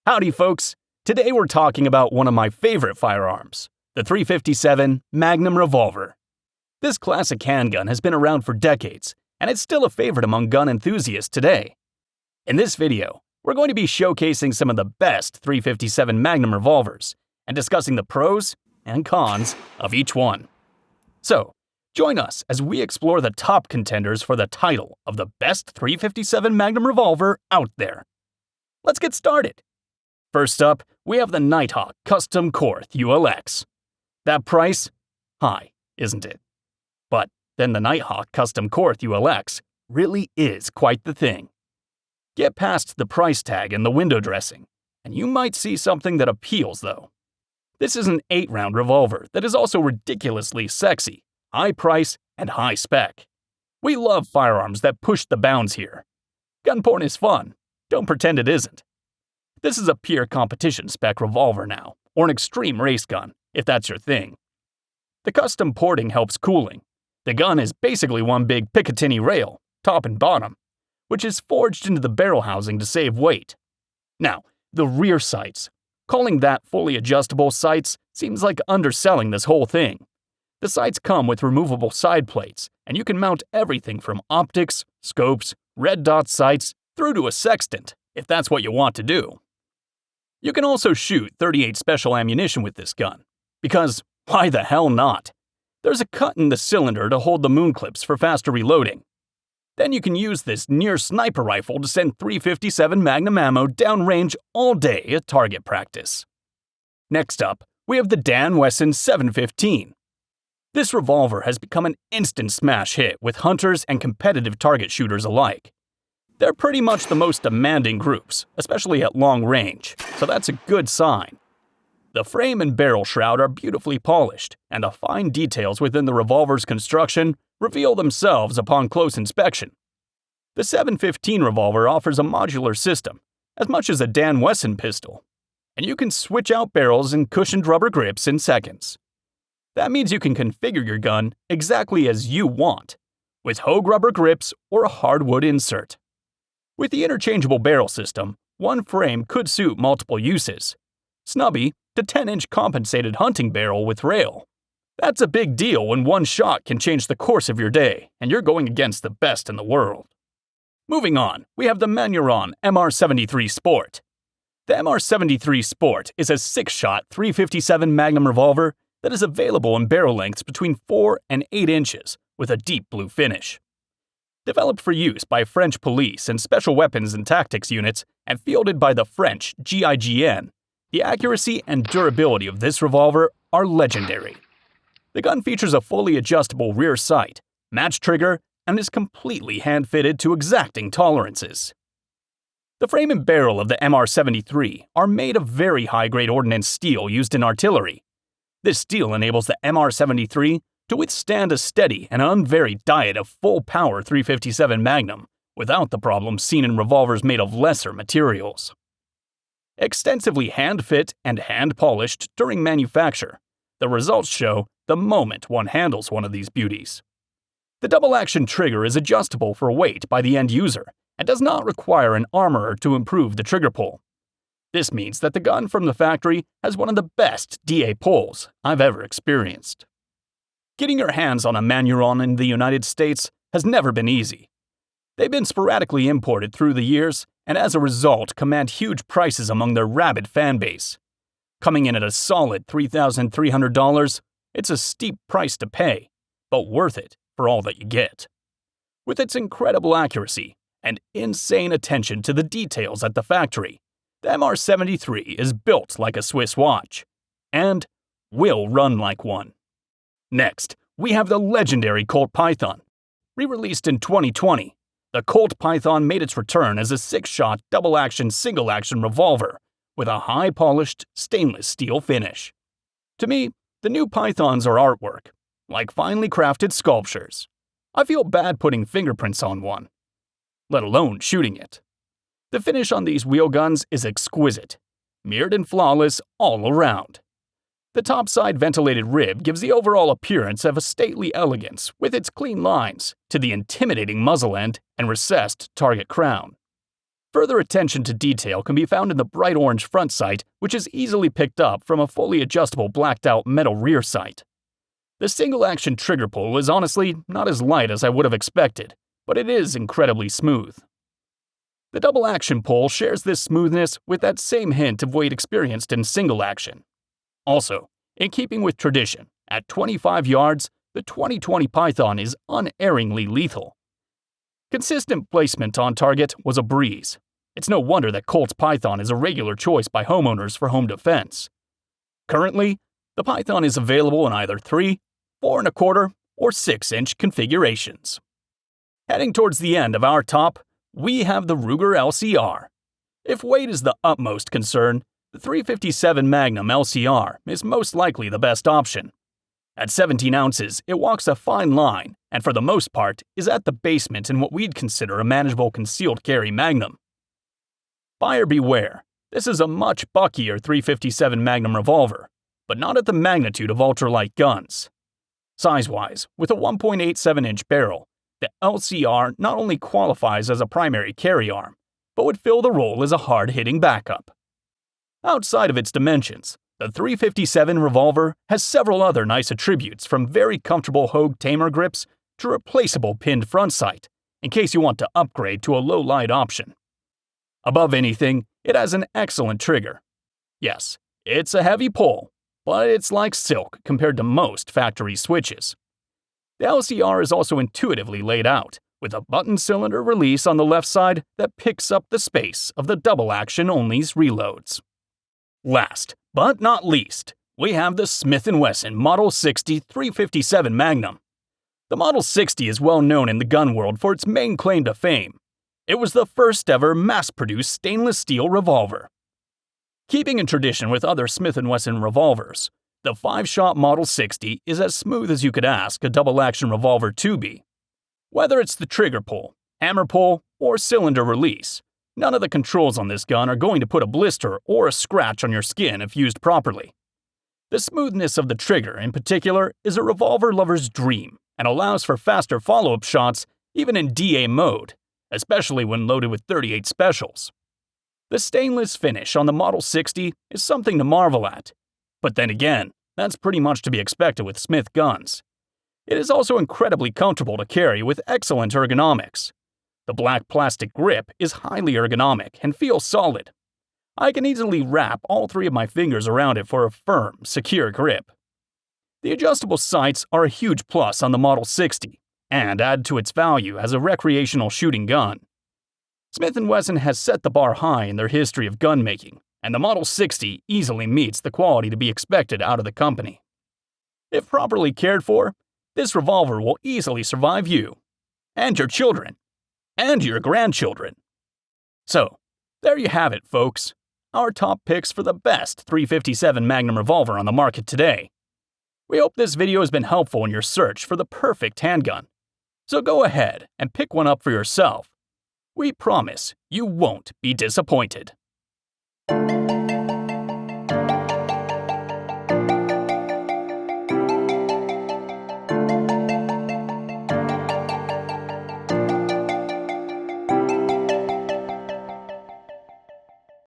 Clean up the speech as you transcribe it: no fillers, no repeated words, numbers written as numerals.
Howdy, folks! Today we're talking about one of my favorite firearms, the .357 Magnum Revolver. This classic handgun has been around for decades, and it's still a favorite among gun enthusiasts today. In this video, we're going to be showcasing some of the best .357 Magnum revolvers and discussing the pros and cons of each one. So, join us as we explore the top contenders for the title of the best .357 Magnum revolver out there. Let's get started. First up, we have the Nighthawk Custom Korth ULX. That price? High, isn't it? But then the Nighthawk Custom Korth ULX really is quite the thing. Get past the price tag and the window dressing, and you might see something that appeals though. This is an 8-round revolver that is also ridiculously sexy, high price, and high spec. We love firearms that push the bounds here. Gun porn is fun, don't pretend it isn't. This is a pure competition spec revolver now, or an extreme race gun, if that's your thing. The custom porting helps cooling. The gun is basically one big Picatinny rail, top and bottom, which is forged into the barrel housing to save weight. Now, the rear sights. Calling that fully adjustable sights seems like underselling this whole thing. The sights come with removable side plates, and you can mount everything from optics, scopes, red dot sights, through to a sextant, if that's what you want to do. You can also shoot .38 special ammunition with this gun, because why the hell not? There's a cut in the cylinder to hold the moon clips for faster reloading. Then you can use this near sniper rifle to send .357 Magnum ammo downrange all day at target practice. Next up, we have the Dan Wesson 715. This revolver has become an instant smash hit with hunters and competitive target shooters alike. They're pretty much the most demanding groups, especially at long range, so that's a good sign. The frame and barrel shroud are beautifully polished, and the fine details within the revolver's construction reveal themselves upon close inspection. The 715 revolver offers a modular system, as much as a Dan Wesson pistol, and you can switch out barrels and cushioned rubber grips in seconds. That means you can configure your gun exactly as you want, with Hogue rubber grips or a hardwood insert. With the interchangeable barrel system, one frame could suit multiple uses. Snubby to 10-inch compensated hunting barrel with rail. That's a big deal when one shot can change the course of your day, and you're going against the best in the world. Moving on, we have the MANURHIN MR73 Sport. The MR73 Sport is a 6-shot .357 Magnum revolver that is available in barrel lengths between 4 and 8 inches with a deep blue finish. Developed for use by French police and special weapons and tactics units and fielded by the French GIGN, the accuracy and durability of this revolver are legendary. The gun features a fully adjustable rear sight, match trigger, and is completely hand-fitted to exacting tolerances. The frame and barrel of the MR73 are made of very high-grade ordnance steel used in artillery. This steel enables the MR73 to withstand a steady and unvaried diet of full-power .357 Magnum without the problems seen in revolvers made of lesser materials. Extensively hand-fit and hand-polished during manufacture, the results show the moment one handles one of these beauties. The double-action trigger is adjustable for weight by the end user and does not require an armorer to improve the trigger pull. This means that the gun from the factory has one of the best DA pulls I've ever experienced. Getting your hands on a MANURHIN in the United States has never been easy. They've been sporadically imported through the years, and as a result command huge prices among their rabid fan base. Coming in at a solid $3,300, it's a steep price to pay, but worth it for all that you get. With its incredible accuracy and insane attention to the details at the factory, the MR73 is built like a Swiss watch, and will run like one. Next, we have the legendary Colt Python. Re-released in 2020, the Colt Python made its return as a 6-shot double-action single-action revolver with a high-polished stainless steel finish. To me, the new Pythons are artwork, like finely crafted sculptures. I feel bad putting fingerprints on one, let alone shooting it. The finish on these wheel guns is exquisite, mirrored and flawless all around. The topside ventilated rib gives the overall appearance of a stately elegance with its clean lines to the intimidating muzzle end and recessed target crown. Further attention to detail can be found in the bright orange front sight, which is easily picked up from a fully adjustable blacked-out metal rear sight. The single-action trigger pull is honestly not as light as I would have expected, but it is incredibly smooth. The double-action pull shares this smoothness with that same hint of weight experienced in single-action. Also, in keeping with tradition, at 25 yards, the 2020 Python is unerringly lethal. Consistent placement on target was a breeze. It's no wonder that Colt's Python is a regular choice by homeowners for home defense. Currently, the Python is available in either 3, 4 1/4, or 6-inch configurations. Heading towards the end of our top, we have the Ruger LCR. If weight is the utmost concern, the .357 Magnum LCR is most likely the best option. At 17 ounces, it walks a fine line, and for the most part, is at the basement in what we'd consider a manageable concealed carry Magnum. Buyer beware, this is a much buckier .357 Magnum revolver, but not at the magnitude of ultralight guns. Size-wise, with a 1.87-inch barrel, the LCR not only qualifies as a primary carry arm, but would fill the role as a hard-hitting backup. Outside of its dimensions, the .357 revolver has several other nice attributes, from very comfortable Hogue Tamer grips to replaceable pinned front sight, in case you want to upgrade to a low-light option. Above anything, it has an excellent trigger. Yes, it's a heavy pull, but it's like silk compared to most factory switches. The LCR is also intuitively laid out, with a button cylinder release on the left side that picks up the space of the double-action only's reloads. Last, but not least, we have the Smith & Wesson Model 60 .357 Magnum. The Model 60 is well known in the gun world for its main claim to fame. It was the first ever mass-produced stainless steel revolver. Keeping in tradition with other Smith & Wesson revolvers, the 5-shot Model 60 is as smooth as you could ask a double-action revolver to be. Whether it's the trigger pull, hammer pull, or cylinder release, none of the controls on this gun are going to put a blister or a scratch on your skin if used properly. The smoothness of the trigger, in particular, is a revolver lover's dream and allows for faster follow-up shots even in DA mode, especially when loaded with .38 specials. The stainless finish on the Model 60 is something to marvel at, but then again, that's pretty much to be expected with Smith guns. It is also incredibly comfortable to carry with excellent ergonomics. The black plastic grip is highly ergonomic and feels solid. I can easily wrap all 3 of my fingers around it for a firm, secure grip. The adjustable sights are a huge plus on the Model 60 and add to its value as a recreational shooting gun. Smith & Wesson has set the bar high in their history of gun making, and the Model 60 easily meets the quality to be expected out of the company. If properly cared for, this revolver will easily survive you, and your children, and your grandchildren. So, there you have it, folks. Our top picks for the best .357 Magnum revolver on the market today. We hope this video has been helpful in your search for the perfect handgun. So go ahead and pick one up for yourself. We promise you won't be disappointed.